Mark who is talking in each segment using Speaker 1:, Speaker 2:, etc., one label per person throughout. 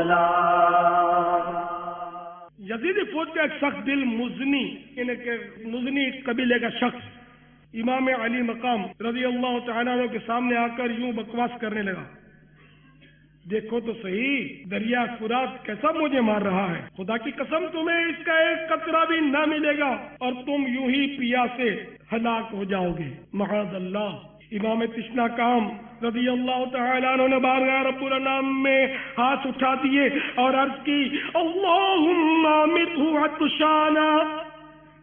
Speaker 1: والسلام.
Speaker 2: یزیدی فوج کا ایک سخت دل مزنی، یعنی کہ مزنی قبیلے کا شخص امام علی مقام رضی اللہ تعالیٰ عنہ کے سامنے آ کر یوں بکواس کرنے لگا، دیکھو تو صحیح دریا فرات کیسا مجھے مار رہا ہے، خدا کی قسم تمہیں اس کا ایک قطرہ بھی نہ ملے گا اور تم یوں ہی پیاسے ہلاک ہو جاؤ گے، معاذ اللہ. امام تشنا کام رضی اللہ تعالیٰ عنہ نے بارگاہ رب الانام میں ہاتھ اٹھا دیے اور عرض کی، اللہم امیتہ عطشانا،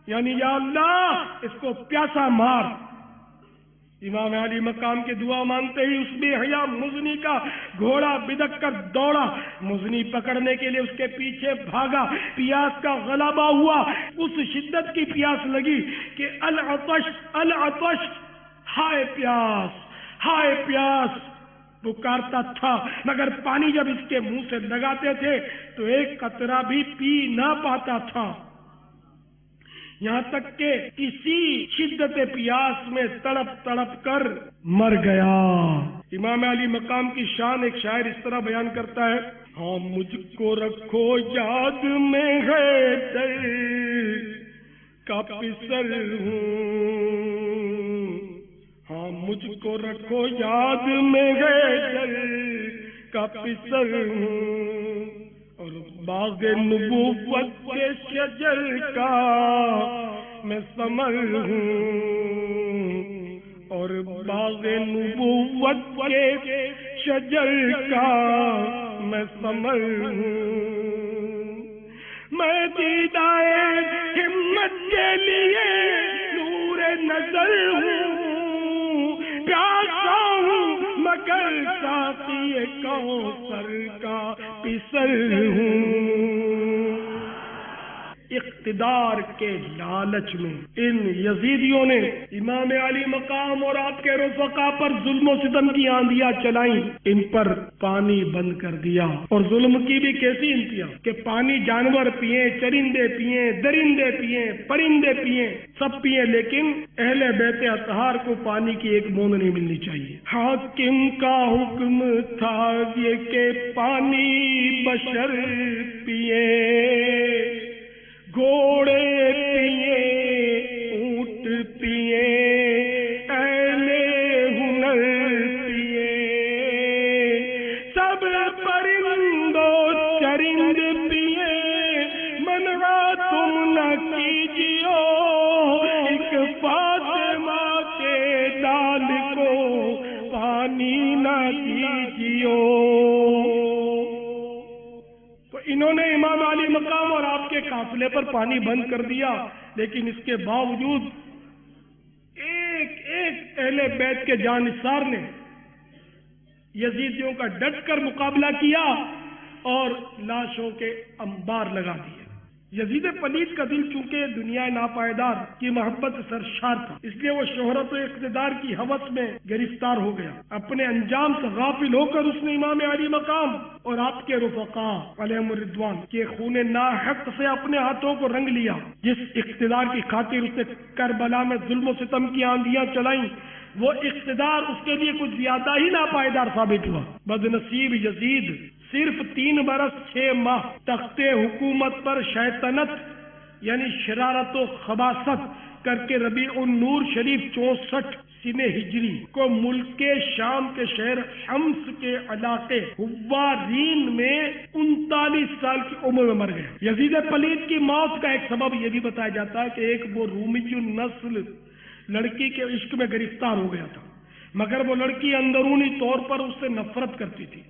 Speaker 2: یعنی یا اللہ اس کو پیاسا مار. امام علی مقام کے دعا مانتے ہی اس بے حیا مزنی کا گھوڑا بدک کر دوڑا، مزنی پکڑنے کے لیے اس کے پیچھے بھاگا، پیاس کا غلبہ ہوا، اس شدت کی پیاس لگی کہ العطش العطش، ہائے پیاس ہائے پیاس پکارتا تھا، مگر پانی جب اس کے منہ سے لگاتے تھے تو ایک قطرہ بھی پی نہ پاتا تھا، یہاں تک کہ اسی شدت پیاس میں تڑپ تڑپ کر مر گیا. امام علی مقام کی شان ایک شاعر اس طرح بیان کرتا ہے، ہاں مجھ کو رکھو یاد میں حیدر کا پسر ہوں، ہاں مجھ کو رکھو یاد میں حیدر کا پسر ہوں، اور باغ نبوت کے شجر کا میں ثمر ہوں، اور باغ نبوت کے شجر کا میں ثمر ہوں. میں دیدائے ہمت کے لیے نور نظر ہوں، پیاسا ہوں مگر ساقی کوثر کا پسر ہوں. اقتدار کے لالچ میں ان یزیدیوں نے امام علی مقام اور آپ کے رفقا پر ظلم و ستم کی آندیاں چلائیں، ان پر پانی بند کر دیا. اور ظلم کی بھی کیسی انتہا کہ پانی جانور پیئیں، چرندے پیئیں، درندے پیئیں، پرندے پیئیں، سب پیئیں، لیکن اہل بیت اطہار کو پانی کی ایک بوند نہیں ملنی چاہیے. حاکم کا حکم تھا یہ کہ پانی بشر پیئے، گھوڑے پیئے، اونٹ پیئے، اہل ہنر پیئے، سب پرند و چرند پیئے، منع تم نہ کیجیو، ایک فاطمہ کے لال کو پانی نہ دیجیو. انہوں نے امام علی مقام اور آپ کے قافلے پر پانی بند کر دیا، لیکن اس کے باوجود ایک ایک اہل بیت کے جانثار نے یزیدیوں کا ڈٹ کر مقابلہ کیا اور لاشوں کے انبار لگا دیے. یزید پلید کا دل چونکہ دنیا ناپائیدار کی محبت سے سرشار تھا، اس لیے وہ شہرت و اقتدار کی ہوس میں گرفتار ہو گیا. اپنے انجام سے غافل ہو کر اس نے امام علی مقام اور آپ کے رفقاء علیہم الرضوان کے خون ناحق سے اپنے ہاتھوں کو رنگ لیا. جس اقتدار کی خاطر اس نے کربلا میں ظلم و ستم کی آندیاں چلائیں، وہ اقتدار اس کے لیے کچھ زیادہ ہی ناپائیدار ثابت ہوا. بدنصیب یزید صرف 3 برس 6 ماہ تخت حکومت پر شیطنت یعنی شرارت و خباثت کر کے ربیع النور شریف 64 سنہ ہجری کو ملک کے شام کے شہر حمص کے علاقے حوارین میں 39 سال کی عمر میں مر گئے. یزید پلید کی موت کا ایک سبب یہ بھی بتایا جاتا ہے کہ ایک وہ رومی النسل لڑکی کے عشق میں گرفتار ہو گیا تھا، مگر وہ لڑکی اندرونی طور پر اس سے نفرت کرتی تھی.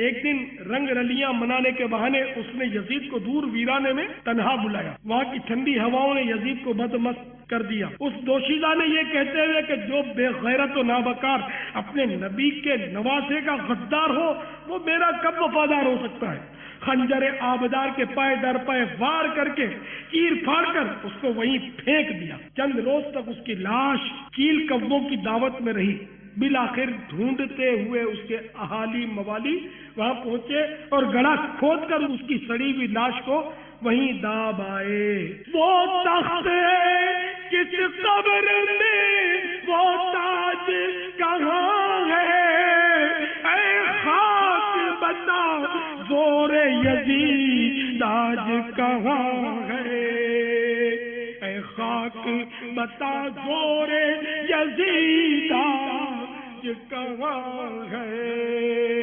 Speaker 2: ایک دن رنگ رلیاں منانے کے بہانے اس نے یزید کو دور ویرانے میں تنہا بلایا. وہاں کی ٹھنڈی ہواؤں نے یزید کو بدمست کر دیا. اس دوشیزہ نے یہ کہتے ہوئے کہ جو بے غیرت و نابکار اپنے نبی کے نواسے کا غدار ہو وہ میرا کب وفادار ہو سکتا ہے، خنجر آبدار کے پائے در پائے وار کر کے چیر پھاڑ کر اس کو وہیں پھینک دیا. چند روز تک اس کی لاش چیل کبوں کی دعوت میں رہی. بالآخر ڈھونڈتے ہوئے اس کے اہالی موالی وہاں پہنچے اور گڑھا کھود کر اس کی سڑی ہوئی لاش کو وہیں داب آئے. وہ تخت کس قبر میں، وہ تاج کہاں ہے، اے خاک بتا زور یزید آج کہاں ہے؟ اے خاک بتا زور یزید آج کہاں ہے؟